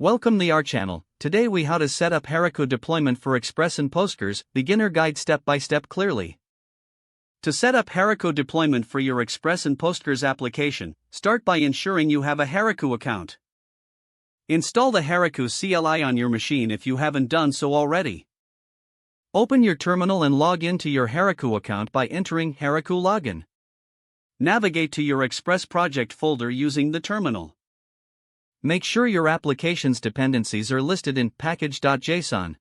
Welcome to our channel. Today we how to set up Heroku deployment for Express and Postgres, beginner guide step by step clearly. To set up Heroku deployment for your Express and Postgres application, start by ensuring you have a Heroku account. Install the Heroku CLI on your machine if you haven't done so already. Open your terminal and log into your Heroku account by entering Heroku login. Navigate to your Express project folder using the terminal. Make sure your application's dependencies are listed in package.json.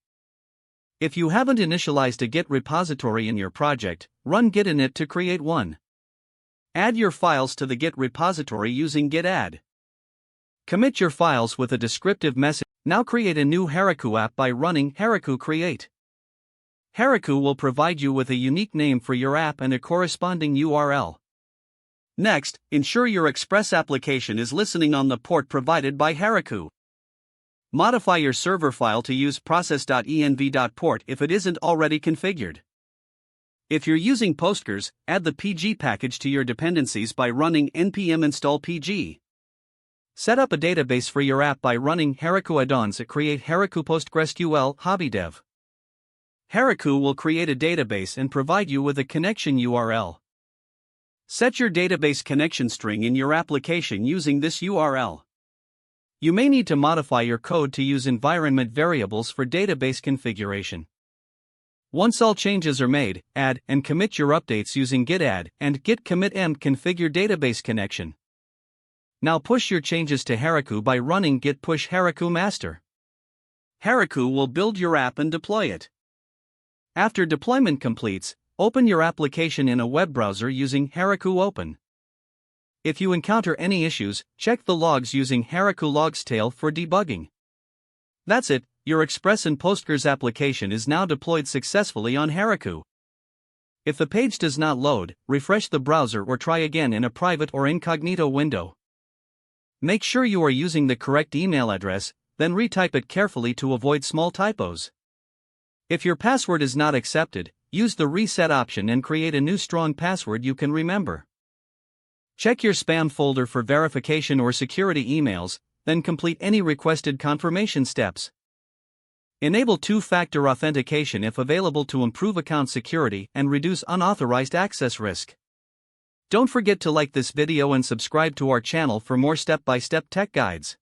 If you haven't initialized a Git repository in your project, run git init to create one. Add your files to the Git repository using git add. Commit your files with a descriptive message. Now create a new Heroku app by running Heroku create. Heroku will provide you with a unique name for your app and a corresponding URL. Next, ensure your Express application is listening on the port provided by Heroku. Modify your server file to use process.env.port if it isn't already configured. If you're using Postgres, add the PG package to your dependencies by running npm install pg. Set up a database for your app by running Heroku add-ons at create Heroku PostgreSQL hobby dev. Heroku will create a database and provide you with a connection URL. Set your database connection string in your application using this URL. You may need to modify your code to use environment variables for database configuration. Once all changes are made, add and commit your updates using git add and git commit emp configure database connection. Now push your changes to Heroku by running git push Heroku master. Heroku will build your app and deploy it. After deployment completes, open your application in a web browser using Heroku Open. If you encounter any issues, check the logs using Heroku Logs tail for debugging. That's it, your Express and Postgres application is now deployed successfully on Heroku. If the page does not load, refresh the browser or try again in a private or incognito window. Make sure you are using the correct email address, then retype it carefully to avoid small typos. If your password is not accepted, use the reset option and create a new strong password you can remember. Check your spam folder for verification or security emails, then complete any requested confirmation steps. Enable two-factor authentication if available to improve account security and reduce unauthorized access risk. Don't forget to like this video and subscribe to our channel for more step-by-step tech guides.